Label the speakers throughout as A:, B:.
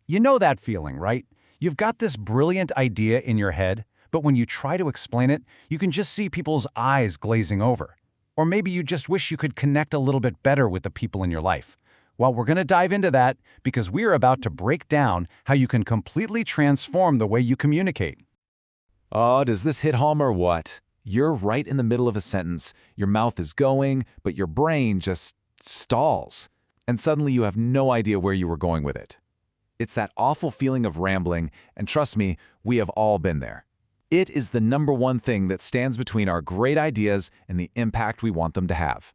A: You know that feeling, right? You've got this brilliant idea in your head, but when you try to explain it, you can just see people's eyes glazing over. Or maybe you just wish you could connect a little bit better with the people in your life. Well, we're going to dive into that because we are about to break down how you can completely transform the way you communicate.
B: Oh, does this hit home or what? You're right in the middle of a sentence, your mouth is going, but your brain just stalls. And suddenly you have no idea where you were going with it. It's that awful feeling of rambling, and trust me, we have all been there. It is the #1 thing that stands between our great ideas and the impact we want them to have.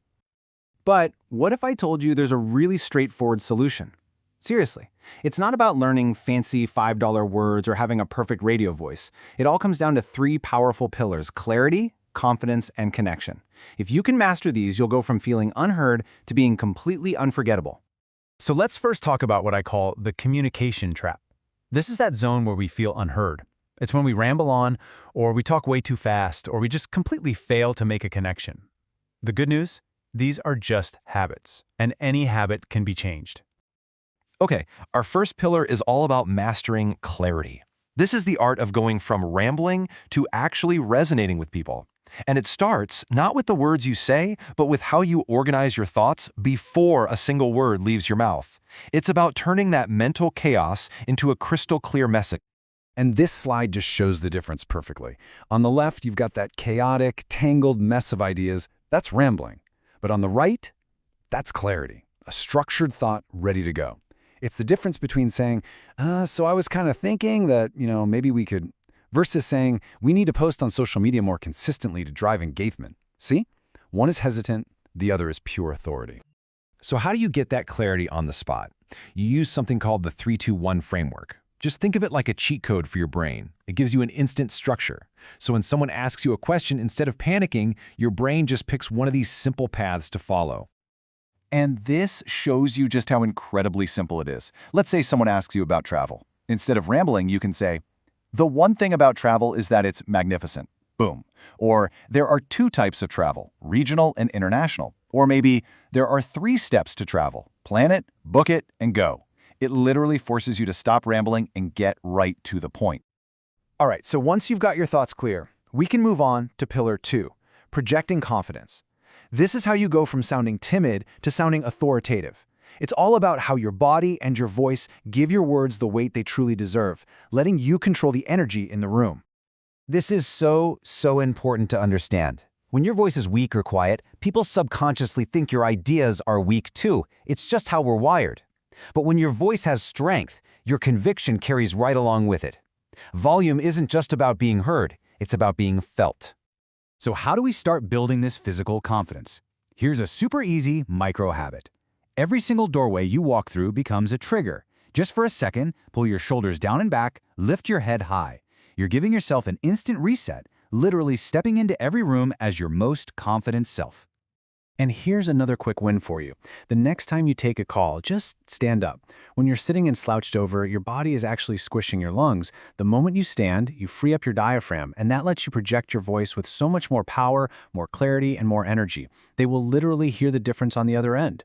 C: But what if I told you there's a really straightforward solution? Seriously, it's not about learning fancy $5 words or having a perfect radio voice. It all comes down to 3 powerful pillars: clarity, confidence, and connection. If you can master these, you'll go from feeling unheard to being completely unforgettable.
A: So let's first talk about what I call the communication trap. This is that zone where we feel unheard. It's when we ramble on, or we talk way too fast, or we just completely fail to make a connection. The good news? These are just habits, and any habit can be changed.
D: Okay, our first pillar is all about mastering clarity. This is the art of going from rambling to actually resonating with people. And it starts not with the words you say, but with how you organize your thoughts before a single word leaves your mouth. It's about turning that mental chaos into a crystal clear message.
A: And this slide just shows the difference perfectly. On the left, you've got that chaotic, tangled mess of ideas. That's rambling. But on the right, that's clarity, a structured thought ready to go. It's the difference between saying, so I was kind of thinking that, maybe we could, versus saying, we need to post on social media more consistently to drive engagement. See? One is hesitant, the other is pure authority.
D: So how do you get that clarity on the spot? You use something called the 3-2-1 framework. Just think of it like a cheat code for your brain. It gives you an instant structure. So when someone asks you a question, instead of panicking, your brain just picks one of these simple paths to follow. And this shows you just how incredibly simple it is. Let's say someone asks you about travel. Instead of rambling, you can say, the one thing about travel is that it's magnificent. Boom. Or there are 2 types of travel, regional and international. Or maybe there are 3 steps to travel. Plan it, book it, and go. It literally forces you to stop rambling and get right to the point.
C: All right, so once you've got your thoughts clear, we can move on to pillar 2, projecting confidence. This is how you go from sounding timid to sounding authoritative. It's all about how your body and your voice give your words the weight they truly deserve, letting you control the energy in the room.
E: This is so important to understand. When your voice is weak or quiet, people subconsciously think your ideas are weak too. It's just how we're wired. But when your voice has strength, your conviction carries right along with it. Volume isn't just about being heard, it's about being felt.
A: So how do we start building this physical confidence? Here's a super easy micro habit. Every single doorway you walk through becomes a trigger. Just for a second, pull your shoulders down and back, lift your head high. You're giving yourself an instant reset, literally stepping into every room as your most confident self.
C: And here's another quick win for you. The next time you take a call, just stand up. When you're sitting and slouched over, your body is actually squishing your lungs. The moment you stand, you free up your diaphragm, and that lets you project your voice with so much more power, more clarity, and more energy. They will literally hear the difference on the other end.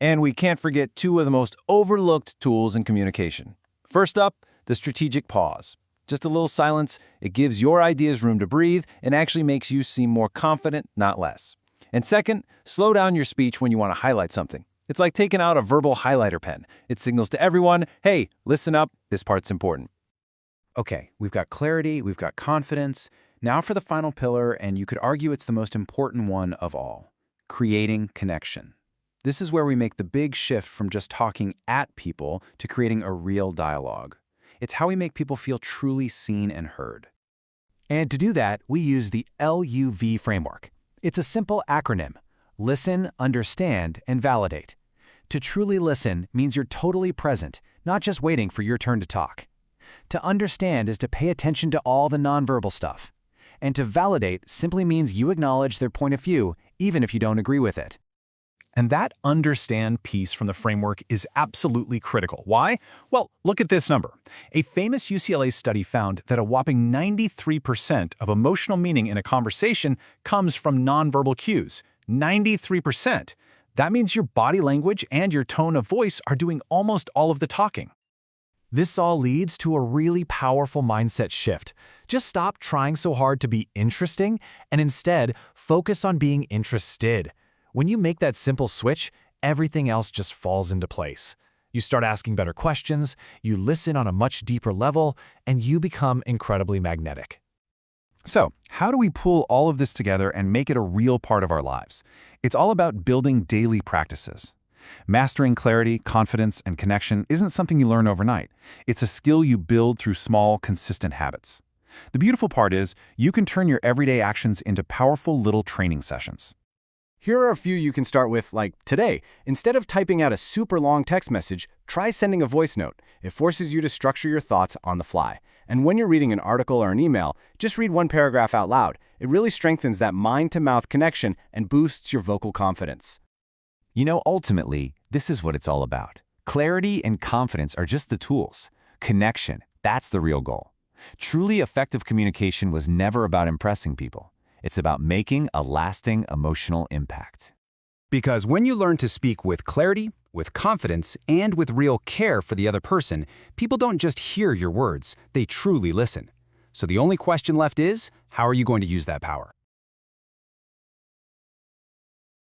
D: And we can't forget 2 of the most overlooked tools in communication. First up, the strategic pause. Just a little silence, it gives your ideas room to breathe and actually makes you seem more confident, not less. And second, slow down your speech when you want to highlight something. It's like taking out a verbal highlighter pen. It signals to everyone, hey, listen up, this part's important.
C: Okay, we've got clarity, we've got confidence. Now for the final pillar, and you could argue it's the most important one of all, creating connection. This is where we make the big shift from just talking at people to creating a real dialogue. It's how we make people feel truly seen and heard.
A: And to do that, we use the LUV framework. It's a simple acronym: listen, understand, and validate. To truly listen means you're totally present, not just waiting for your turn to talk. To understand is to pay attention to all the nonverbal stuff. And to validate simply means you acknowledge their point of view, even if you don't agree with it.
F: And that understand piece from the framework is absolutely critical. Why? Well, look at this number. A famous UCLA study found that a whopping 93% of emotional meaning in a conversation comes from nonverbal cues. 93%. That means your body language and your tone of voice are doing almost all of the talking.
C: This all leads to a really powerful mindset shift. Just stop trying so hard to be interesting and instead focus on being interested. When you make that simple switch, everything else just falls into place. You start asking better questions, you listen on a much deeper level, and you become incredibly magnetic.
D: So, how do we pull all of this together and make it a real part of our lives? It's all about building daily practices. Mastering clarity, confidence, and connection isn't something you learn overnight. It's a skill you build through small, consistent habits. The beautiful part is, you can turn your everyday actions into powerful little training sessions.
C: Here are a few you can start with, like today. Instead of typing out a super long text message, try sending a voice note. It forces you to structure your thoughts on the fly. And when you're reading an article or an email, just read one paragraph out loud. It really strengthens that mind-to-mouth connection and boosts your vocal confidence.
E: You know, ultimately, this is what it's all about. Clarity and confidence are just the tools. Connection, that's the real goal. Truly effective communication was never about impressing people. It's about making a lasting emotional impact.
G: Because when you learn to speak with clarity, with confidence, and with real care for the other person, people don't just hear your words, they truly listen. So the only question left is, how are you going to use that power?